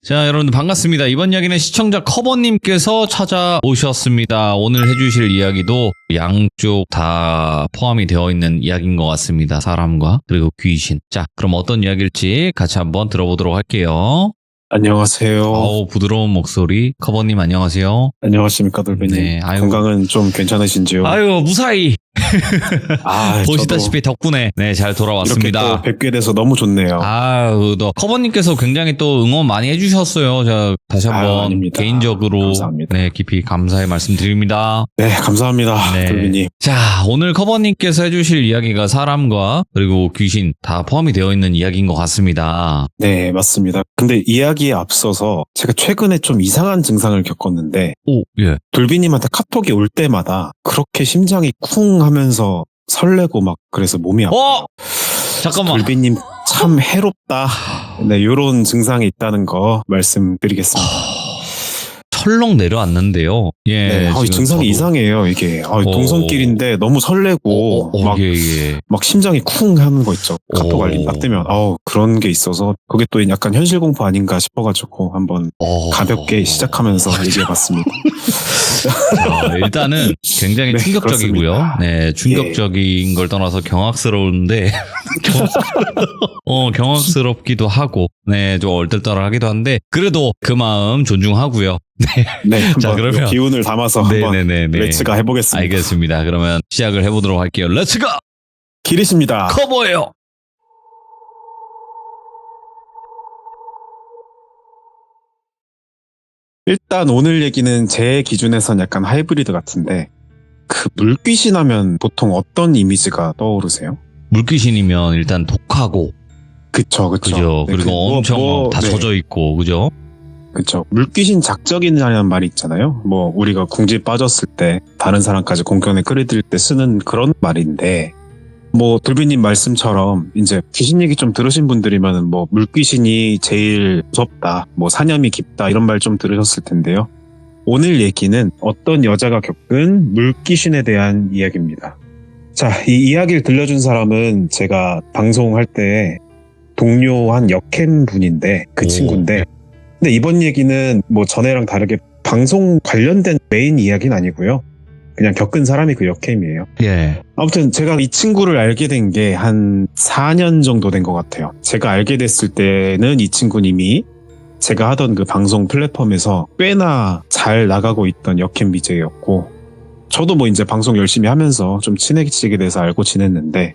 자, 여러분들 반갑습니다. 이번 이야기는 시청자 커버님께서 찾아오셨습니다. 오늘 해주실 이야기도 양쪽 다 포함이 되어 있는 이야기인 것 같습니다. 사람과 그리고 귀신. 자, 그럼 어떤 이야기일지 같이 한번 들어보도록 할게요. 안녕하세요. 아우, 부드러운 목소리. 커버님 안녕하세요. 안녕하십니까, 돌배님. 네, 아유. 건강은 좀 괜찮으신지요? 아유, 무사히. 아, 보시다시피 덕분에 네, 잘 돌아왔습니다. 이렇게 또 뵙게 돼서 너무 좋네요. 아유, 또 커버님께서 굉장히 또 응원 많이 해주셨어요. 자, 다시 한번 아닙니다. 개인적으로 감사합니다. 네, 깊이 감사의 말씀드립니다. 네, 감사합니다, 네. 돌배님. 자, 오늘 커버님께서 해주실 이야기가 사람과 그리고 귀신 다 포함이 되어 있는 이야기인 것 같습니다. 네, 맞습니다. 근데 이야기에 앞서서 제가 최근에 좀 이상한 증상을 겪었는데 오, 예. 돌비님한테 카톡이 올 때마다 그렇게 심장이 쿵 하면서 설레고 막 그래서 몸이 아파요. 잠깐만. 돌비님 참 해롭다. 네, 요런 증상이 있다는 거 말씀드리겠습니다. 철렁 내려왔는데요. 예. 네, 지금 증상이 저도. 이상해요, 이게. 동성끼리인데 너무 설레고, 막, 예, 예. 막 심장이 쿵 하는 거 있죠. 카톡 알림 딱 뜨면. 그런 게 있어서, 그게 또 약간 현실 공포 아닌가 싶어가지고, 한번 가볍게 시작하면서 얘기해봤습니다. 자, 일단은 굉장히 네, 충격적이고요. 그렇습니다. 네, 충격적인 걸 떠나서 경악스러운데, 경악스럽기도 하고, 네, 좀 얼떨떨하기도 한데, 그래도 그 마음 존중하고요. 네, 자, 한번 그러면- 기운을 담아서 한번 네네네. 렛츠가 해보겠습니다. 알겠습니다. 그러면 시작을 해보도록 할게요. 렛츠고! 기리십니다. 커버예요! 일단 오늘 얘기는 제 기준에선 약간 하이브리드 같은데, 그 물귀신 하면 보통 어떤 이미지가 떠오르세요? 물귀신이면 일단 독하고, 그쵸. 그죠? 네, 그리고 엄청 다 네. 젖어 있고, 그죠? 그쵸. 물귀신 작적이라는 말이 있잖아요. 뭐 우리가 궁지에 빠졌을 때 다른 사람까지 공경에 끌어들일 때 쓰는 그런 말인데, 뭐 돌비님 말씀처럼 이제 귀신 얘기 좀 들으신 분들이면은 뭐 물귀신이 제일 무섭다, 뭐 사념이 깊다 이런 말 좀 들으셨을 텐데요. 오늘 얘기는 어떤 여자가 겪은 물귀신에 대한 이야기입니다. 자, 이 이야기를 들려준 사람은 제가 방송할 때 동료 한 여캠 분인데 그 오. 친구인데, 근데 이번 얘기는 뭐 전에랑 다르게 방송 관련된 메인 이야기는 아니고요. 그냥 겪은 사람이 그 여캠이에요. 예. 아무튼 제가 이 친구를 알게 된 게 한 4년 정도 된 것 같아요. 제가 알게 됐을 때는 이 친구님이 제가 하던 그 방송 플랫폼에서 꽤나 잘 나가고 있던 여캠 BJ였고, 저도 뭐 이제 방송 열심히 하면서 좀 친해지게 돼서 알고 지냈는데,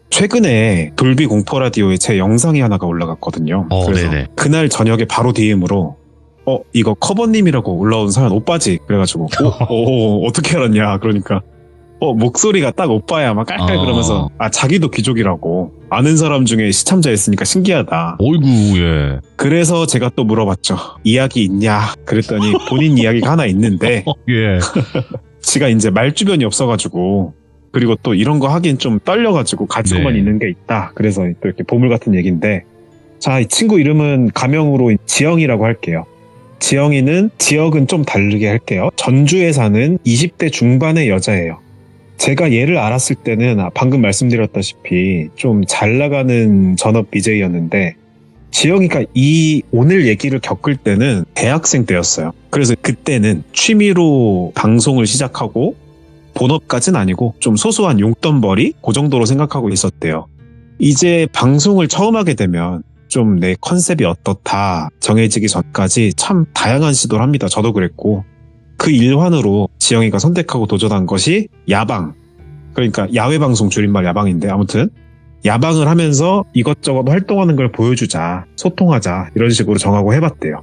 최근에 돌비 공포 라디오에 제 영상이 하나가 올라갔거든요. 그래서 네네. 그날 저녁에 바로 DM으로 이거 커버님이라고 올라온 사연 오빠지? 그래가지고 어떻게 알았냐? 그러니까 목소리가 딱 오빠야 막 깔깔 그러면서 자기도 귀족이라고 아는 사람 중에 시참자였으니까 신기하다. 어이구, 예. 그래서 제가 또 물어봤죠. 이야기 있냐? 그랬더니 본인 이야기가 하나 있는데 예. 지가 이제 말주변이 없어가지고, 그리고 또 이런 거 하긴 좀 떨려가지고 가지고만 네. 있는 게 있다. 그래서 또 이렇게 보물 같은 얘기인데, 자, 이 친구 이름은 가명으로 지영이라고 할게요. 지영이는 지역은 좀 다르게 할게요. 전주에 사는 20대 중반의 여자예요. 제가 얘를 알았을 때는 방금 말씀드렸다시피 좀 잘 나가는 전업 BJ였는데, 지영이가 이 오늘 얘기를 겪을 때는 대학생 때였어요. 그래서 그때는 취미로 방송을 시작하고 본업까지는 아니고 좀 소소한 용돈벌이 그 정도로 생각하고 있었대요. 이제 방송을 처음 하게 되면 좀 내 컨셉이 어떻다 정해지기 전까지 참 다양한 시도를 합니다. 저도 그랬고, 그 일환으로 지영이가 선택하고 도전한 것이 야방, 그러니까 야외 방송 줄임말 야방인데, 아무튼 야방을 하면서 이것저것 활동하는 걸 보여주자, 소통하자 이런 식으로 정하고 해봤대요.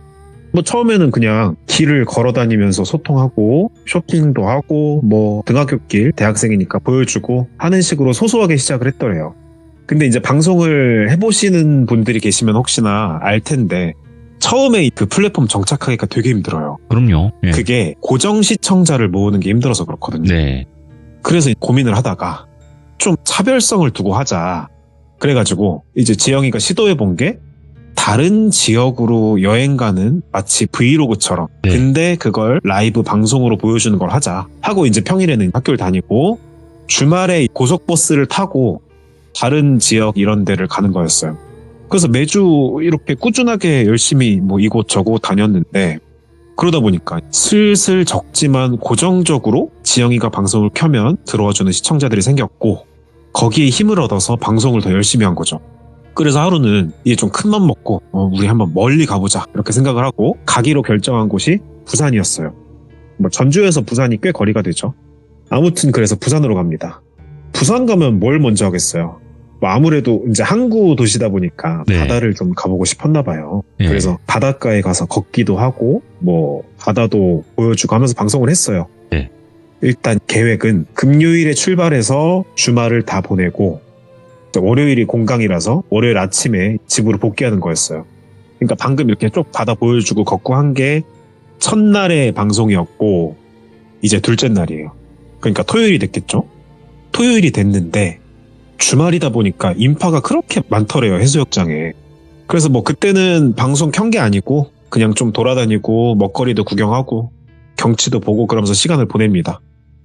뭐 처음에는 그냥 길을 걸어다니면서 소통하고 쇼핑도 하고 뭐 등하굣길 대학생이니까 보여주고 하는 식으로 소소하게 시작을 했더래요. 근데 이제 방송을 해보시는 분들이 계시면 혹시나 알 텐데, 처음에 그 플랫폼 정착하기가 되게 힘들어요. 그럼요. 예. 그게 고정 시청자를 모으는 게 힘들어서 그렇거든요. 네. 그래서 고민을 하다가 좀 차별성을 두고 하자. 그래가지고 이제 지영이가 시도해본 게 다른 지역으로 여행 가는 마치 브이로그처럼, 네. 근데 그걸 라이브 방송으로 보여주는 걸 하자 하고, 이제 평일에는 학교를 다니고 주말에 고속버스를 타고 다른 지역 이런 데를 가는 거였어요. 그래서 매주 이렇게 꾸준하게 열심히 뭐 이곳저곳 다녔는데 그러다 보니까 슬슬 적지만 고정적으로 지영이가 방송을 켜면 들어와주는 시청자들이 생겼고 거기에 힘을 얻어서 방송을 더 열심히 한 거죠. 그래서 하루는 이제 좀 큰 맘 먹고 우리 한번 멀리 가보자 이렇게 생각을 하고 가기로 결정한 곳이 부산이었어요. 뭐 전주에서 부산이 꽤 거리가 되죠. 아무튼 그래서 부산으로 갑니다. 부산 가면 뭘 먼저 하겠어요. 뭐 아무래도 이제 항구 도시다 보니까 네. 바다를 좀 가보고 싶었나 봐요. 예. 그래서 바닷가에 가서 걷기도 하고 뭐 바다도 보여주고 하면서 방송을 했어요. 네. 일단 계획은 금요일에 출발해서 주말을 다 보내고 월요일이 공강이라서 월요일 아침에 집으로 복귀하는 거였어요. 그러니까 방금 이렇게 쭉 바다 보여주고 걷고 한 게 첫날의 방송이었고 이제 둘째 날이에요. 그러니까 토요일이 됐겠죠? 토요일이 됐는데 주말이다 보니까 인파가 그렇게 많더래요, 해수욕장에. 그래서 뭐 그때는 방송 켠 게 아니고 그냥 좀 돌아다니고 먹거리도 구경하고 경치도 보고 그러면서 시간을 보냅니다.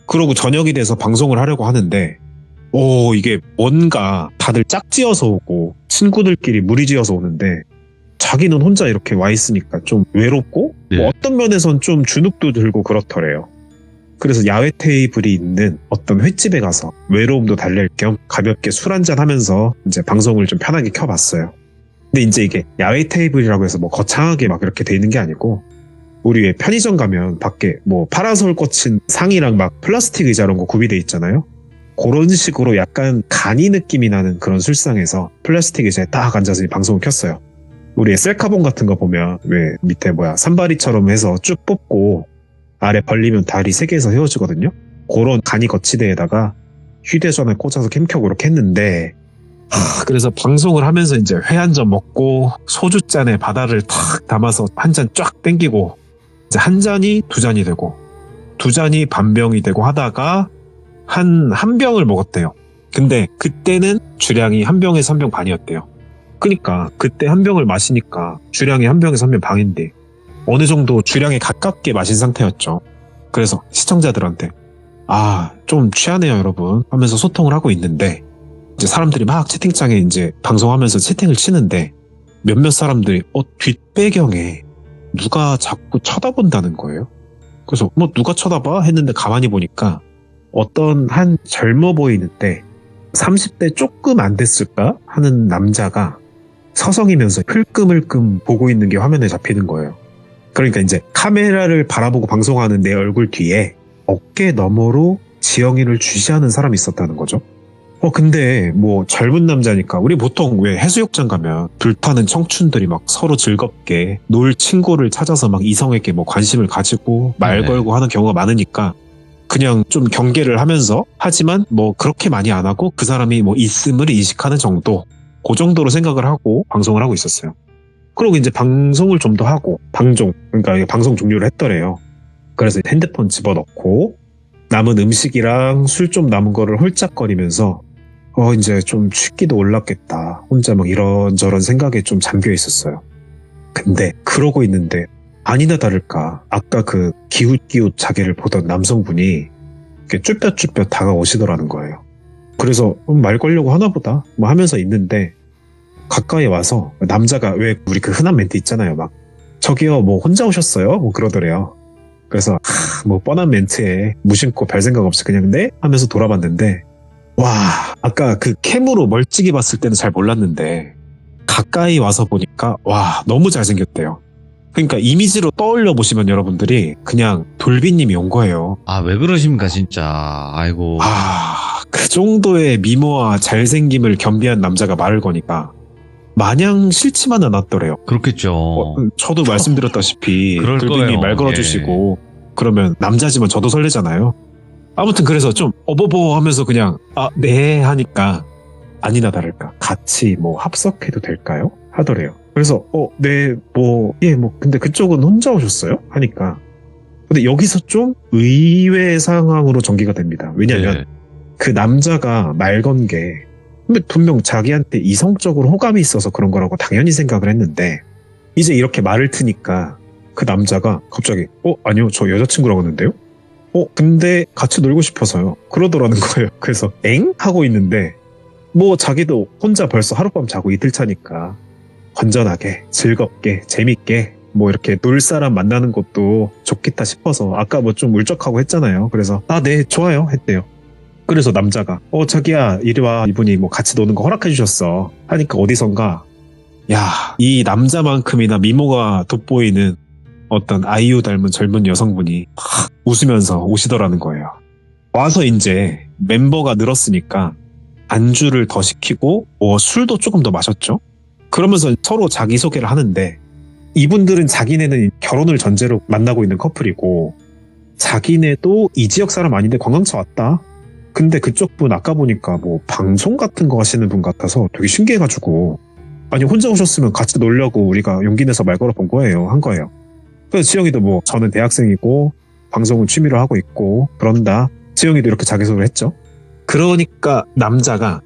그러고 저녁이 돼서 방송을 하려고 하는데 이게 뭔가 다들 짝지어서 오고 친구들끼리 무리지어서 오는데 자기는 혼자 이렇게 와 있으니까 좀 외롭고 네. 뭐 어떤 면에선 좀 주눅도 들고 그렇더래요. 그래서 야외 테이블이 있는 어떤 횟집에 가서 외로움도 달랠 겸 가볍게 술 한잔 하면서 이제 방송을 좀 편하게 켜봤어요. 근데 이제 이게 야외 테이블이라고 해서 뭐 거창하게 막 이렇게 돼 있는 게 아니고 우리 왜 편의점 가면 밖에 뭐 파라솔 꽂힌 상이랑 막 플라스틱 의자 이런 거 구비돼 있잖아요. 그런 식으로 약간 간이 느낌이 나는 그런 술상에서 플라스틱 의자에 딱 앉아서 방송을 켰어요. 우리 셀카봉 같은 거 보면 왜 밑에 산바리처럼 해서 쭉 뽑고 아래 벌리면 다리 3개에서 헤어지거든요. 그런 간이 거치대에다가 휴대전화에 꽂아서 캠 켜고 이렇게 했는데 그래서 방송을 하면서 이제 회 한 잔 먹고 소주잔에 바다를 탁 담아서 한 잔 쫙 땡기고 이제 한 잔이 2잔이 되고 2잔이 반병이 되고 하다가 한 병을 먹었대요. 근데 그때는 주량이 한 병에서 1병 반이었대요. 그러니까 그때 한 병을 마시니까 주량이 한 병에서 1병 반인데 어느 정도 주량에 가깝게 마신 상태였죠. 그래서 시청자들한테 좀 취하네요 여러분 하면서 소통을 하고 있는데 이제 사람들이 막 채팅창에 이제 방송하면서 채팅을 치는데 몇몇 사람들이 뒷배경에 누가 자꾸 쳐다본다는 거예요. 그래서 누가 쳐다봐? 했는데 가만히 보니까 어떤 한 젊어 보이는데 30대 조금 안 됐을까 하는 남자가 서성이면서 흘끔흘끔 보고 있는 게 화면에 잡히는 거예요. 그러니까 이제 카메라를 바라보고 방송하는 내 얼굴 뒤에 어깨 너머로 지영이를 주시하는 사람이 있었다는 거죠. 근데 뭐 젊은 남자니까 우리 보통 왜 해수욕장 가면 불타는 청춘들이 막 서로 즐겁게 놀 친구를 찾아서 막 이성에게 뭐 관심을 가지고 말 네. 걸고 하는 경우가 많으니까 그냥 좀 경계를 하면서 하지만 뭐 그렇게 많이 안 하고 그 사람이 뭐 있음을 인식하는 정도 그 정도로 생각을 하고 방송을 하고 있었어요. 그리고 이제 방송을 좀 더 하고 그러니까 방송 종료를 했더래요. 그래서 핸드폰 집어넣고 남은 음식이랑 술 좀 남은 거를 홀짝거리면서 이제 좀 취기도 올랐겠다. 혼자 막 이런저런 생각에 좀 잠겨 있었어요. 근데 그러고 있는데 아니나 다를까 아까 그 기웃기웃 자기를 보던 남성분이 이렇게 쭈뼛쭈뼛 다가오시더라는 거예요. 그래서 말 걸려고 하나 보다 뭐 하면서 있는데 가까이 와서 남자가 왜 우리 그 흔한 멘트 있잖아요. 막 저기요 뭐 혼자 오셨어요? 뭐 그러더래요. 그래서 뭐 뻔한 멘트에 무심코 별 생각 없이 그냥 네? 하면서 돌아봤는데 와 아까 그 캠으로 멀찍이 봤을 때는 잘 몰랐는데 가까이 와서 보니까 와 너무 잘생겼대요. 그러니까 이미지로 떠올려 보시면 여러분들이 그냥 돌비님이 온 거예요. 왜 그러십니까 진짜. 아이고. 그 정도의 미모와 잘생김을 겸비한 남자가 말을 거니까 마냥 싫지만은 않았더래요. 그렇겠죠. 저도 말씀드렸다시피 그럴 돌비님이 거예요. 말 걸어주시고 그러면 남자지만 저도 설레잖아요. 아무튼 그래서 좀 어버버 하면서 그냥 네 하니까 아니나 다를까 같이 뭐 합석해도 될까요? 하더래요. 그래서 네 뭐 근데 그쪽은 혼자 오셨어요? 하니까 근데 여기서 좀 의외의 상황으로 전개가 됩니다. 왜냐면 네. 그 남자가 말 건 게 분명 자기한테 이성적으로 호감이 있어서 그런 거라고 당연히 생각을 했는데 이제 이렇게 말을 트니까 그 남자가 갑자기 아니요 저 여자친구라고 했는데요? 근데 같이 놀고 싶어서요. 그러더라는 거예요. 그래서 엥? 하고 있는데 뭐 자기도 혼자 벌써 하룻밤 자고 이틀 차니까 건전하게, 즐겁게, 재밌게 뭐 이렇게 놀 사람 만나는 것도 좋겠다 싶어서 아까 뭐 좀 울적하고 했잖아요. 그래서 네, 좋아요 했대요. 그래서 남자가 자기야 이리 와, 이분이 뭐 같이 노는 거 허락해 주셨어 하니까 어디선가 이 남자만큼이나 미모가 돋보이는 어떤 아이유 닮은 젊은 여성분이 웃으면서 오시더라는 거예요. 와서 이제 멤버가 늘었으니까 안주를 더 시키고 술도 조금 더 마셨죠. 그러면서 서로 자기소개를 하는데 이분들은 자기네는 결혼을 전제로 만나고 있는 커플이고 자기네도 이 지역 사람 아닌데 관광차 왔다. 근데 그쪽 분 아까 보니까 뭐 방송 같은 거 하시는 분 같아서 되게 신기해가지고 아니 혼자 오셨으면 같이 놀려고 우리가 용기 내서 말 걸어 본 거예요. 한 거예요. 그래서 지영이도 뭐 저는 대학생이고 방송은 취미로 하고 있고 그런다. 지영이도 이렇게 자기소개를 했죠. 그러니까 남자가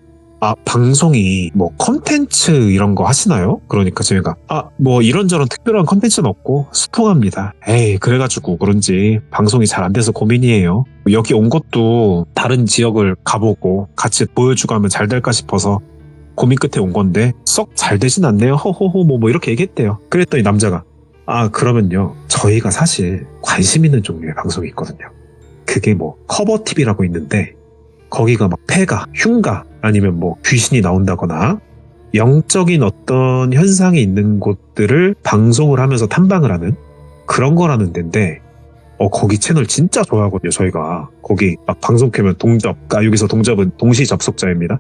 방송이 뭐 컨텐츠 이런 거 하시나요? 그러니까 저희가 뭐 이런저런 특별한 컨텐츠는 없고 소통합니다. 그래가지고 그런지 방송이 잘 안 돼서 고민이에요. 여기 온 것도 다른 지역을 가보고 같이 보여주고 하면 잘 될까 싶어서 고민 끝에 온 건데 썩 잘 되진 않네요. 허허허 뭐 이렇게 얘기했대요. 그랬더니 남자가 그러면요 저희가 사실 관심 있는 종류의 방송이 있거든요. 그게 뭐 커버TV라고 있는데 거기가 막 폐가, 흉가 아니면 뭐 귀신이 나온다거나 영적인 어떤 현상이 있는 곳들을 방송을 하면서 탐방을 하는 그런 거라는 데인데 거기 채널 진짜 좋아하거든요. 저희가 거기 막 방송 켜면 동접, 여기서 동접은 동시 접속자입니다.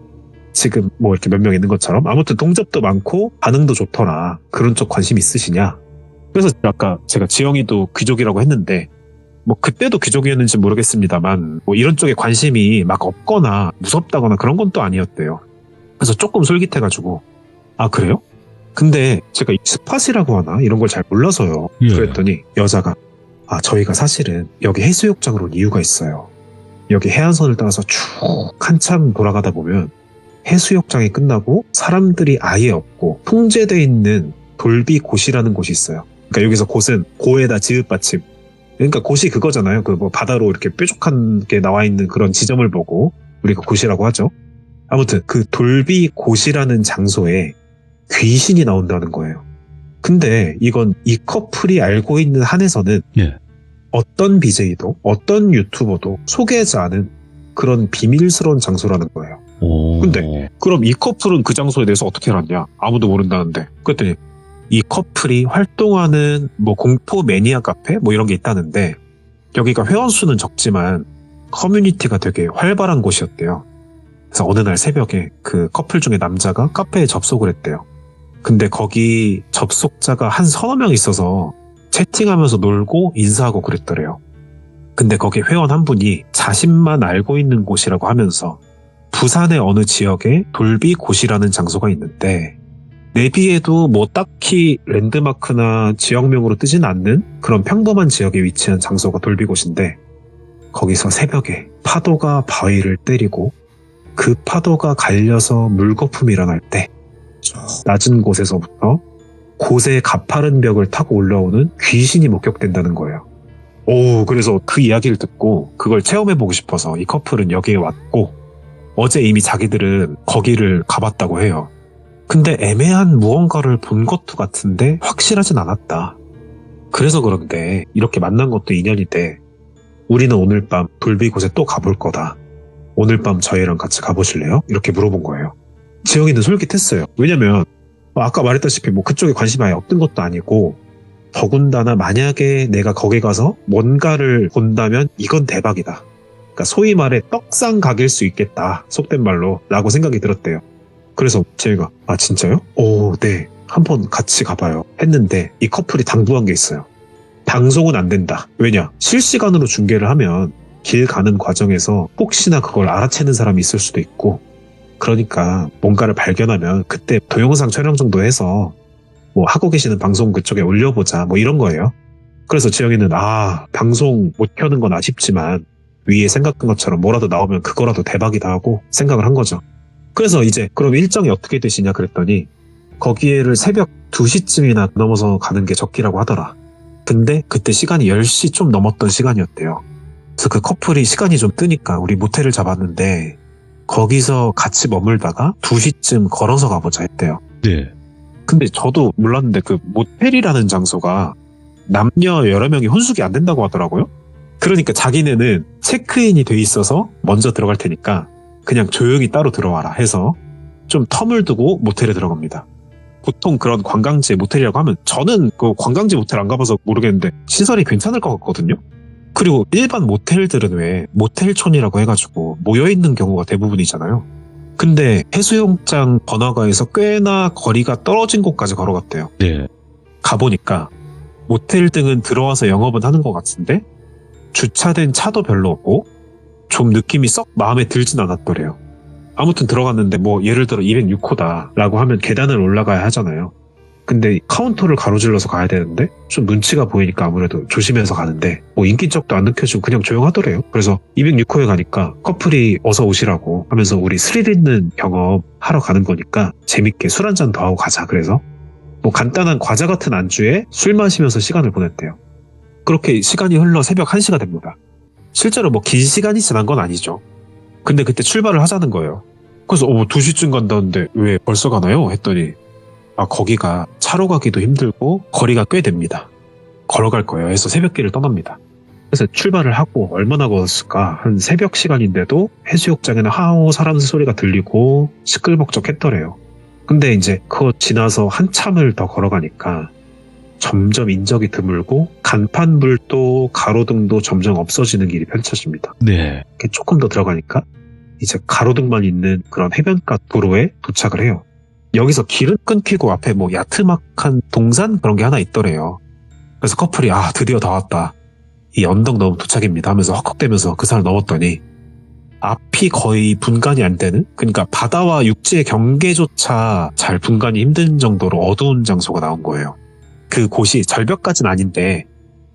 지금 뭐 이렇게 몇 명 있는 것처럼 아무튼 동접도 많고 반응도 좋더라. 그런 쪽 관심 있으시냐? 그래서 아까 제가 지영이도 귀족이라고 했는데 뭐 그때도 귀족이었는지 모르겠습니다만 뭐 이런 쪽에 관심이 막 없거나 무섭다거나 그런 건 또 아니었대요. 그래서 조금 솔깃해가지고 그래요? 근데 제가 스팟이라고 하나 이런 걸 잘 몰라서요. 그랬더니 여자가 저희가 사실은 여기 해수욕장으로 온 이유가 있어요. 여기 해안선을 따라서 쭉 한참 돌아가다 보면 해수욕장이 끝나고 사람들이 아예 없고 통제되어 있는 돌비 곳이라는 곳이 있어요. 그러니까 여기서 곳은 고에다 지읒 받침. 그러니까 곳이 그거잖아요. 그 뭐 바다로 이렇게 뾰족한 게 나와 있는 그런 지점을 보고 우리가 곳이라고 하죠. 아무튼 그 돌비 곳이라는 장소에 귀신이 나온다는 거예요. 근데 이건 이 커플이 알고 있는 한에서는 어떤 BJ도 어떤 유튜버도 소개하지 않은 그런 비밀스러운 장소라는 거예요. 근데 그럼 이 커플은 그 장소에 대해서 어떻게 알았냐? 아무도 모른다는데. 그랬더니 이 커플이 활동하는 뭐 공포 매니아 카페 뭐 이런 게 있다는데 여기가 회원수는 적지만 커뮤니티가 되게 활발한 곳이었대요. 그래서 어느 날 새벽에 그 커플 중에 남자가 카페에 접속을 했대요. 근데 거기 접속자가 한 서너 명 있어서 채팅하면서 놀고 인사하고 그랬더래요. 근데 거기 회원 한 분이 자신만 알고 있는 곳이라고 하면서 부산의 어느 지역에 돌비 곳이라는 장소가 있는데 내비에도 뭐 딱히 랜드마크나 지역명으로 뜨진 않는 그런 평범한 지역에 위치한 장소가 돌비곳인데 거기서 새벽에 파도가 바위를 때리고 그 파도가 갈려서 물거품이 일어날 때 낮은 곳에서부터 곳의 가파른 벽을 타고 올라오는 귀신이 목격된다는 거예요. 그래서 그 이야기를 듣고 그걸 체험해보고 싶어서 이 커플은 여기에 왔고 어제 이미 자기들은 거기를 가봤다고 해요. 근데 애매한 무언가를 본 것도 같은데 확실하진 않았다. 그래서 그런데 이렇게 만난 것도 인연인데 우리는 오늘 밤 돌비곳에 또 가볼 거다. 오늘 밤 저희랑 같이 가보실래요? 이렇게 물어본 거예요. 지영이는 솔깃했어요. 왜냐면 아까 말했다시피 뭐 그쪽에 관심이 아예 없던 것도 아니고 더군다나 만약에 내가 거기 가서 뭔가를 본다면 이건 대박이다. 그러니까 소위 말해 떡상 각일 수 있겠다. 속된 말로 라고 생각이 들었대요. 그래서 제가 진짜요? 네. 한번 같이 가봐요. 했는데 이 커플이 당부한 게 있어요. 방송은 안 된다. 왜냐? 실시간으로 중계를 하면 길 가는 과정에서 혹시나 그걸 알아채는 사람이 있을 수도 있고 그러니까 뭔가를 발견하면 그때 동영상 촬영 정도 해서 뭐 하고 계시는 방송 그쪽에 올려보자 뭐 이런 거예요. 그래서 지영이는 방송 못 켜는 건 아쉽지만 위에 생각한 것처럼 뭐라도 나오면 그거라도 대박이다 하고 생각을 한 거죠. 그래서 이제 그럼 일정이 어떻게 되시냐 그랬더니 거기에를 새벽 2시쯤이나 넘어서 가는 게 적기라고 하더라. 근데 그때 시간이 10시 좀 넘었던 시간이었대요. 그래서 그 커플이 시간이 좀 뜨니까 우리 모텔을 잡았는데 거기서 같이 머물다가 2시쯤 걸어서 가보자 했대요. 네. 근데 저도 몰랐는데 그 모텔이라는 장소가 남녀 여러 명이 혼숙이 안 된다고 하더라고요. 그러니까 자기네는 체크인이 돼 있어서 먼저 들어갈 테니까 그냥 조용히 따로 들어와라 해서 좀 텀을 두고 모텔에 들어갑니다. 보통 그런 관광지의 모텔이라고 하면 저는 그 관광지 모텔 안 가봐서 모르겠는데 시설이 괜찮을 것 같거든요. 그리고 일반 모텔들은 왜 모텔촌이라고 해가지고 모여있는 경우가 대부분이잖아요. 근데 해수욕장 번화가에서 꽤나 거리가 떨어진 곳까지 걸어갔대요. 네. 가보니까 모텔 등은 들어와서 영업은 하는 것 같은데 주차된 차도 별로 없고 좀 느낌이 썩 마음에 들진 않았더래요. 아무튼 들어갔는데 뭐 예를 들어 206호다 라고 하면 계단을 올라가야 하잖아요. 근데 카운터를 가로질러서 가야 되는데 좀 눈치가 보이니까 아무래도 조심해서 가는데 뭐 인기척도 안 느껴지고 그냥 조용하더래요. 그래서 206호에 가니까 커플이 어서 오시라고 하면서 우리 스릴 있는 경험 하러 가는 거니까 재밌게 술 한잔 더 하고 가자. 그래서 뭐 간단한 과자 같은 안주에 술 마시면서 시간을 보냈대요. 그렇게 시간이 흘러 새벽 1시가 됩니다. 실제로 뭐 긴 시간이 지난 건 아니죠. 근데 그때 출발을 하자는 거예요. 그래서 2시쯤 간다는데 왜 벌써 가나요? 했더니 거기가 차로 가기도 힘들고 거리가 꽤 됩니다. 걸어갈 거예요. 해서 새벽길을 떠납니다. 그래서 출발을 하고 얼마나 걸었을까? 한 새벽 시간인데도 해수욕장에는 하오 사람 소리가 들리고 시끌벅적했더래요. 근데 이제 그거 지나서 한참을 더 걸어가니까 점점 인적이 드물고 간판불도 가로등도 점점 없어지는 길이 펼쳐집니다. 네. 이렇게 조금 더 들어가니까 이제 가로등만 있는 그런 해변가 도로에 도착을 해요. 여기서 길은 끊기고 앞에 뭐 야트막한 동산 그런 게 하나 있더래요. 그래서 커플이 드디어 다 왔다. 이 언덕 넘어 도착입니다 하면서 헉헉대면서 그 산을 넘었더니 앞이 거의 분간이 안 되는, 그러니까 바다와 육지의 경계조차 잘 분간이 힘든 정도로 어두운 장소가 나온 거예요. 그 곳이 절벽까지는 아닌데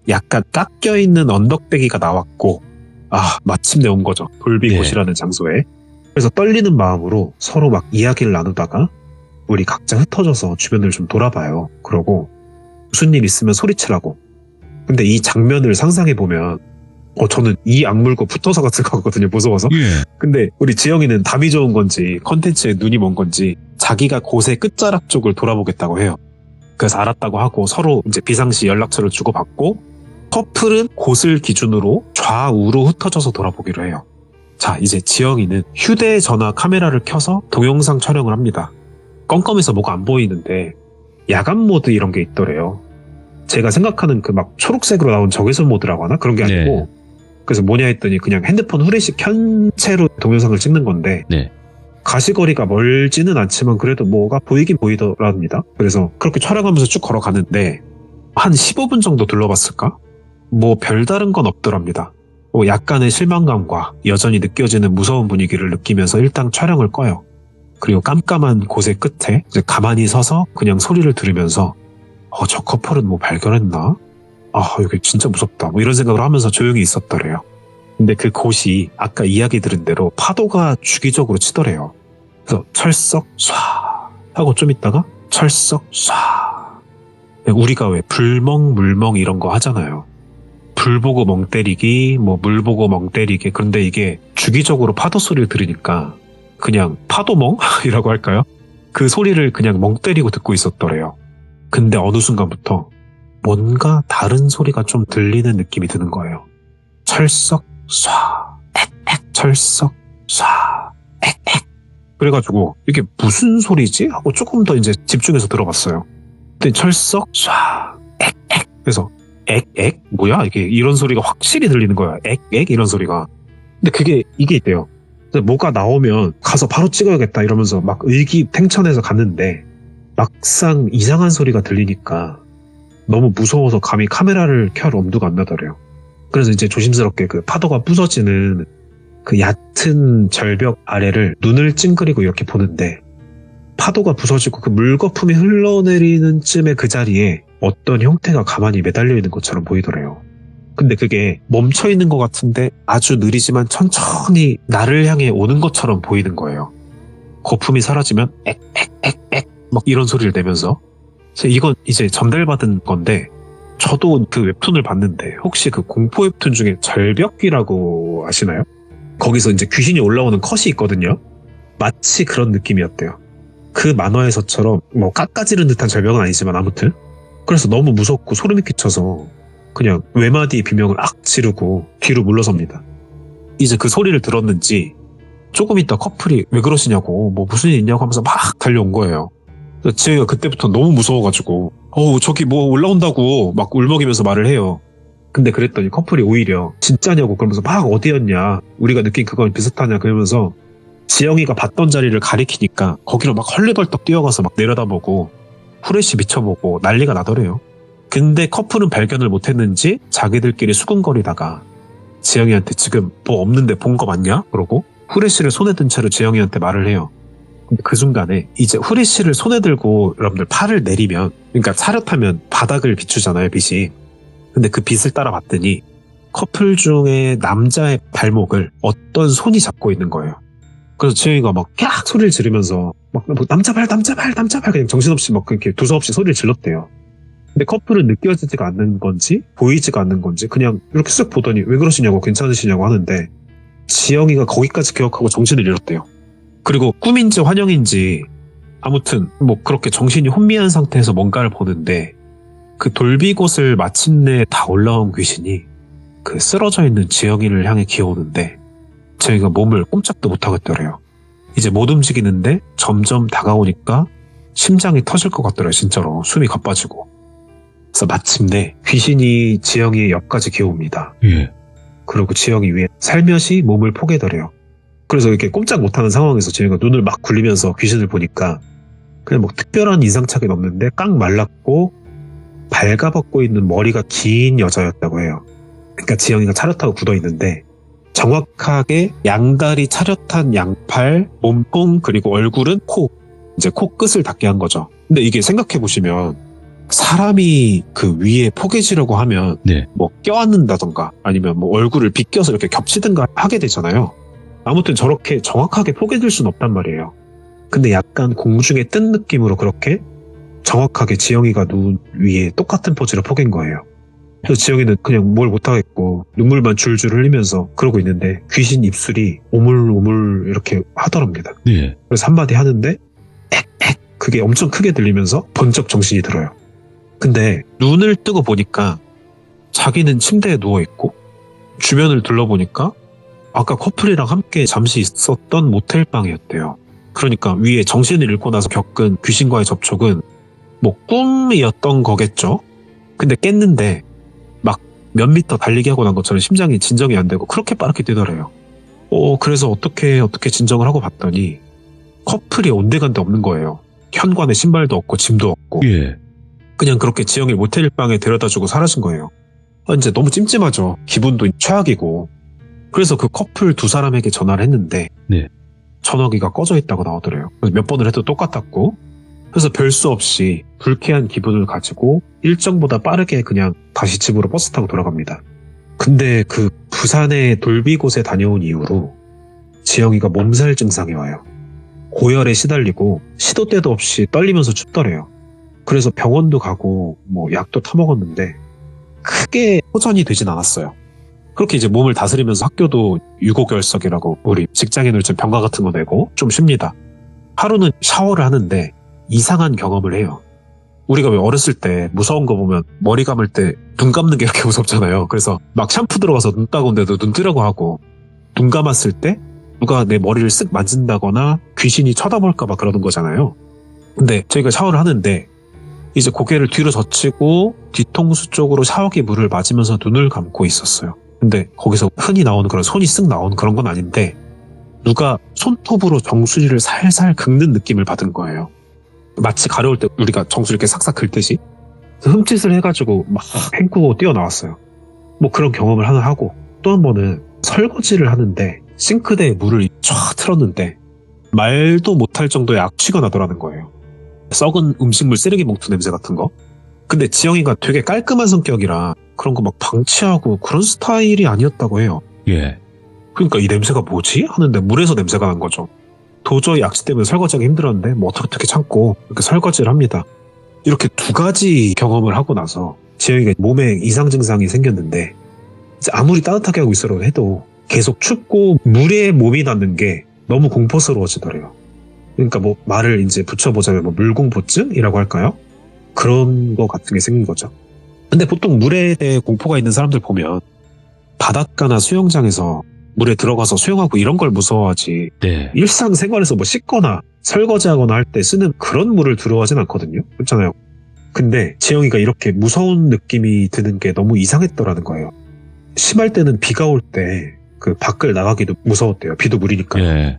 약간 깎여있는 언덕배기가 나왔고 마침내 온 거죠. 돌비 네. 곳이라는 장소에. 그래서 떨리는 마음으로 서로 막 이야기를 나누다가 우리 각자 흩어져서 주변을 좀 돌아봐요. 그러고 무슨 일 있으면 소리치라고. 근데 이 장면을 상상해보면 저는 이 악물고 붙어서 갔을 것 같거든요. 무서워서. 예. 근데 우리 지영이는 담이 좋은 건지 컨텐츠에 눈이 먼 건지 자기가 곳의 끝자락 쪽을 돌아보겠다고 해요. 그래서 알았다고 하고 서로 이제 비상시 연락처를 주고받고 커플은 곳을 기준으로 좌우로 흩어져서 돌아보기로 해요. 자, 이제 지영이는 휴대전화 카메라를 켜서 동영상 촬영을 합니다. 껌껌해서 뭐가 안 보이는데 야간 모드 이런 게 있더래요. 제가 생각하는 그 막 초록색으로 나온 적외선 모드라고 하나? 그런 게 아니고 네. 그래서 뭐냐 했더니 그냥 핸드폰 후레쉬 켠 채로 동영상을 찍는 건데 네. 가시거리가 멀지는 않지만 그래도 뭐가 보이긴 보이더랍니다. 그래서 그렇게 촬영하면서 쭉 걸어가는데 한 15분 정도 둘러봤을까? 뭐 별다른 건 없더랍니다. 약간의 실망감과 여전히 느껴지는 무서운 분위기를 느끼면서 일단 촬영을 꺼요. 그리고 깜깜한 곳의 끝에 이제 가만히 서서 그냥 소리를 들으면서 저 커플은 뭐 발견했나? 여기 진짜 무섭다. 뭐 이런 생각을 하면서 조용히 있었더래요. 근데 그 곳이 아까 이야기 들은 대로 파도가 주기적으로 치더래요. 그래서 철썩 쏴 하고 좀 있다가 철썩 쏴. 우리가 왜 불멍 물멍 이런 거 하잖아요. 불 보고 멍 때리기, 뭐 물 보고 멍 때리기. 그런데 이게 주기적으로 파도 소리를 들으니까 그냥 파도멍이라고 할까요? 그 소리를 그냥 멍 때리고 듣고 있었더래요. 근데 어느 순간부터 뭔가 다른 소리가 좀 들리는 느낌이 드는 거예요. 철썩 쏴, 액액, 철썩 쏴, 액액. 그래가지고 이게 무슨 소리지? 하고 조금 더 이제 집중해서 들어봤어요. 근데 철썩 쏴, 액액. 그래서 액액? 뭐야? 이게 이런 소리가 확실히 들리는 거야. 액액 이런 소리가. 근데 이게 있대요. 뭐가 나오면 가서 바로 찍어야겠다 이러면서 막 의기탱천해서 갔는데 막상 이상한 소리가 들리니까 너무 무서워서 감히 카메라를 켤 엄두가 안 나더래요. 그래서 이제 조심스럽게 그 파도가 부서지는 그 얕은 절벽 아래를 눈을 찡그리고 이렇게 보는데 파도가 부서지고 그 물거품이 흘러내리는 쯤에 그 자리에 어떤 형태가 가만히 매달려 있는 것처럼 보이더래요. 근데 그게 멈춰 있는 것 같은데 아주 느리지만 천천히 나를 향해 오는 것처럼 보이는 거예요. 거품이 사라지면 액액액액 막 이런 소리를 내면서. 이건 이제 전달받은 건데 저도 그 웹툰을 봤는데 혹시 그 공포 웹툰 중에 절벽귀라고 아시나요? 거기서 이제 귀신이 올라오는 컷이 있거든요. 마치 그런 느낌이었대요. 그 만화에서처럼 뭐 깎아지른 듯한 절벽은 아니지만 아무튼 그래서 너무 무섭고 소름이 끼쳐서 그냥 외마디 비명을 악 지르고 뒤로 물러섭니다. 이제 그 소리를 들었는지 조금 있다 커플이 왜 그러시냐고 뭐 무슨 일 있냐고 하면서 막 달려온 거예요. 그래서 지영이가 그때부터 너무 무서워가지고 저기 뭐 올라온다고 막 울먹이면서 말을 해요. 근데 그랬더니 커플이 오히려 진짜냐고 그러면서 막 어디였냐 우리가 느낀 그건 비슷하냐 그러면서 지영이가 봤던 자리를 가리키니까 거기로 막 헐레벌떡 뛰어가서 막 내려다보고 후레쉬 비춰보고 난리가 나더래요. 근데 커플은 발견을 못했는지 자기들끼리 수근거리다가 지영이한테 지금 뭐 없는데 본 거 맞냐? 그러고 후레쉬를 손에 든 채로 지영이한테 말을 해요. 근데 그 순간에 이제 후레쉬를 손에 들고 여러분들 팔을 내리면 그러니까 차렷하면 바닥을 비추잖아요 빛이. 근데 그 빛을 따라봤더니 커플 중에 남자의 발목을 어떤 손이 잡고 있는 거예요. 그래서 지영이가 막 깍 소리를 지르면서 막 남자 발 그냥 정신없이 막 그렇게 두서없이 소리를 질렀대요. 근데 커플은 느껴지지가 않는 건지 보이지가 않는 건지 그냥 이렇게 쓱 보더니 왜 그러시냐고 괜찮으시냐고 하는데 지영이가 거기까지 기억하고 정신을 잃었대요. 그리고 꿈인지 환영인지 아무튼 뭐 그렇게 정신이 혼미한 상태에서 뭔가를 보는데 그 돌비곳을 마침내 다 올라온 귀신이 그 쓰러져 있는 지영이를 향해 기어오는데 지영이가 몸을 꼼짝도 못하겠더래요. 이제 못 움직이는데 점점 다가오니까 심장이 터질 것 같더래요. 진짜로 숨이 가빠지고. 그래서 마침내 귀신이 지영이의 옆까지 기어옵니다. 예. 그리고 지영이 위에 살며시 몸을 포개더래요. 그래서 이렇게 꼼짝 못하는 상황에서 지영이가 눈을 막 굴리면서 귀신을 보니까 그냥 뭐 특별한 인상착의는 없는데 깡 말랐고 발가벗고 있는 머리가 긴 여자였다고 해요. 그러니까 지영이가 차렷하고 굳어있는데 정확하게 양다리 차렷한 양팔, 몸통 그리고 얼굴은 코, 이제 코 끝을 닿게 한 거죠. 근데 이게 생각해보시면 사람이 그 위에 포개지려고 하면 네. 뭐 껴안는다던가 아니면 뭐 얼굴을 비껴서 이렇게 겹치든가 하게 되잖아요. 아무튼 저렇게 정확하게 포개질 수는 없단 말이에요. 근데 약간 공중에 뜬 느낌으로 그렇게 정확하게 지영이가 눈 위에 똑같은 포즈를 포갠 거예요. 그래서 지영이는 그냥 뭘 못하겠고 눈물만 줄줄 흘리면서 그러고 있는데 귀신 입술이 오물오물 이렇게 하더랍니다. 네. 그래서 한마디 하는데 액액 그게 엄청 크게 들리면서 번쩍 정신이 들어요. 근데 눈을 뜨고 보니까 자기는 침대에 누워있고 주변을 둘러보니까 아까 커플이랑 함께 잠시 있었던 모텔방이었대요. 그러니까 위에 정신을 잃고 나서 겪은 귀신과의 접촉은 뭐 꿈이었던 거겠죠. 근데 깼는데 막 몇 미터 달리기 하고 난 것처럼 심장이 진정이 안 되고 그렇게 빠르게 뛰더래요. 그래서 어떻게 진정을 하고 봤더니 커플이 온데간데 없는 거예요. 현관에 신발도 없고 짐도 없고 예. 그냥 그렇게 지영이 모텔방에 데려다주고 사라진 거예요. 이제 너무 찜찜하죠. 기분도 최악이고. 그래서 그 커플 두 사람에게 전화를 했는데 네. 전화기가 꺼져 있다고 나오더래요. 그래서 몇 번을 해도 똑같았고 그래서 별 수 없이 불쾌한 기분을 가지고 일정보다 빠르게 그냥 다시 집으로 버스 타고 돌아갑니다. 근데 그 부산의 돌비곳에 다녀온 이후로 지영이가 몸살 증상이 와요. 고열에 시달리고 시도 때도 없이 떨리면서 춥더래요. 그래서 병원도 가고 뭐 약도 타먹었는데 크게 호전이 되진 않았어요. 그렇게 이제 몸을 다스리면서 학교도 유고결석이라고 우리 직장인들 좀 병가 같은 거 내고 좀 쉽니다. 하루는 샤워를 하는데 이상한 경험을 해요. 우리가 왜 어렸을 때 무서운 거 보면 머리 감을 때 눈 감는 게 이렇게 무섭잖아요. 그래서 막 샴푸 들어가서 눈 따가운데도 눈 뜨려고 하고 눈 감았을 때 누가 내 머리를 쓱 만진다거나 귀신이 쳐다볼까 봐 그러는 거잖아요. 근데 저희가 샤워를 하는데 이제 고개를 뒤로 젖히고 뒤통수 쪽으로 샤워기 물을 맞으면서 눈을 감고 있었어요. 근데 거기서 흔히 나오는 그런 손이 쓱 나오는 그런 건 아닌데 누가 손톱으로 정수리를 살살 긁는 느낌을 받은 거예요. 마치 가려울 때 우리가 정수리 이렇게 싹싹 긁듯이 흠칫을 해가지고 막 헹구고 뛰어나왔어요. 뭐 그런 경험을 하나 하고 또 한 번은 설거지를 하는데 싱크대에 물을 쫙 틀었는데 말도 못할 정도의 악취가 나더라는 거예요. 썩은 음식물 쓰레기 봉투 냄새 같은 거. 근데 지영이가 되게 깔끔한 성격이라 그런 거 막 방치하고 그런 스타일이 아니었다고 해요. 예. 그러니까 이 냄새가 뭐지? 하는데 물에서 냄새가 난 거죠. 도저히 악취 때문에 설거지하기 힘들었는데 뭐 어떻게 참고 이렇게 설거지를 합니다. 이렇게 두 가지 경험을 하고 나서 지영이가 몸에 이상 증상이 생겼는데 이제 아무리 따뜻하게 하고 있으라고 해도 계속 춥고 물에 몸이 닿는 게 너무 공포스러워지더래요. 그러니까 뭐 말을 이제 붙여보자면 뭐 물공포증이라고 할까요? 그런 거 같은 게 생긴 거죠. 근데 보통 물에 대해 공포가 있는 사람들 보면 바닷가나 수영장에서 물에 들어가서 수영하고 이런 걸 무서워하지 네. 일상생활에서 뭐 씻거나 설거지하거나 할 때 쓰는 그런 물을 두려워하진 않거든요. 그렇잖아요. 근데 지영이가 이렇게 무서운 느낌이 드는 게 너무 이상했더라는 거예요. 심할 때는 비가 올 때 그 밖을 나가기도 무서웠대요. 비도 물이니까. 예.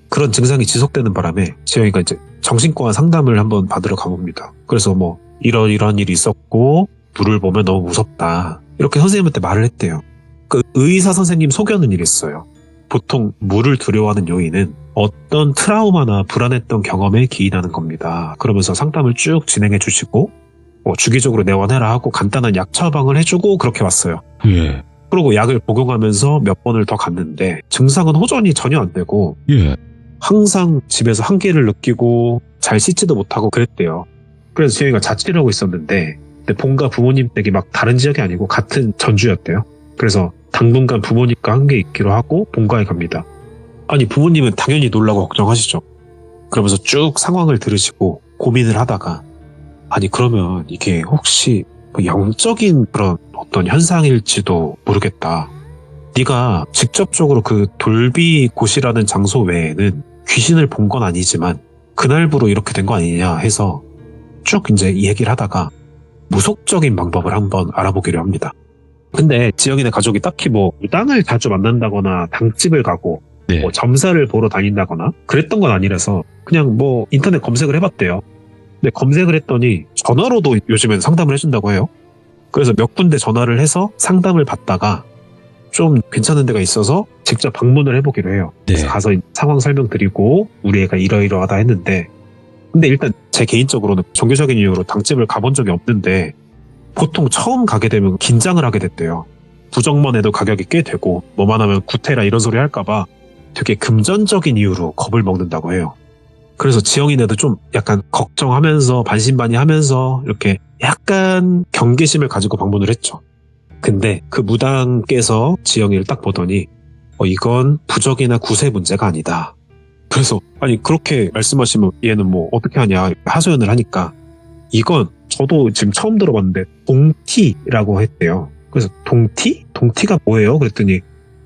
그런 증상이 지속되는 바람에 지영이가 이제 정신과 상담을 한번 받으러 가봅니다. 그래서 뭐 이런 일이 있었고 물을 보면 너무 무섭다. 이렇게 선생님한테 말을 했대요. 그 의사 선생님 소견은 이랬어요. 보통 물을 두려워하는 요인은 어떤 트라우마나 불안했던 경험에 기인하는 겁니다. 그러면서 상담을 쭉 진행해 주시고 뭐 주기적으로 내원해라 하고 간단한 약 처방을 해주고 그렇게 왔어요. 예. 그리고 약을 복용하면서 몇 번을 더 갔는데 증상은 호전이 전혀 안 되고 예. 항상 집에서 한기를 느끼고 잘 씻지도 못하고 그랬대요. 그래서 지영이가 자취를 하고 있었는데 근데 본가 부모님 댁이 막 다른 지역이 아니고 같은 전주였대요. 그래서 당분간 부모님과 함께 있기로 하고 본가에 갑니다. 아니 부모님은 당연히 놀라고 걱정하시죠. 그러면서 쭉 상황을 들으시고 고민을 하다가 아니 그러면 이게 혹시 뭐 영적인 그런 어떤 현상일지도 모르겠다. 네가 직접적으로 그 돌비 곳이라는 장소 외에는 귀신을 본 건 아니지만 그날부로 이렇게 된 거 아니냐 해서 쭉 이제 얘기를 하다가 무속적인 방법을 한번 알아보기로 합니다. 근데 지영이네 가족이 딱히 뭐 땅을 자주 만난다거나 당집을 가고 네. 뭐 점사를 보러 다닌다거나 그랬던 건 아니라서 그냥 뭐 인터넷 검색을 해봤대요. 근데 검색을 했더니 전화로도 요즘엔 상담을 해준다고 해요. 그래서 몇 군데 전화를 해서 상담을 받다가 좀 괜찮은 데가 있어서 직접 방문을 해보기로 해요. 그래서 네. 가서 상황 설명드리고 우리 애가 이러이러하다 했는데 근데 일단 제 개인적으로는 종교적인 이유로 당집을 가본 적이 없는데 보통 처음 가게 되면 긴장을 하게 됐대요. 부적만 해도 가격이 꽤 되고 뭐만 하면 구태라 이런 소리 할까봐 되게 금전적인 이유로 겁을 먹는다고 해요. 그래서 지영이네도 좀 약간 걱정하면서 반신반의하면서 이렇게 약간 경계심을 가지고 방문을 했죠. 근데 그 무당께서 지영이를 딱 보더니 이건 부적이나 구세 문제가 아니다. 그래서 아니 그렇게 말씀하시면 얘는 뭐 어떻게 하냐 하소연을 하니까 이건 저도 지금 처음 들어봤는데 동티라고 했대요. 그래서 동티? 동티가 뭐예요? 그랬더니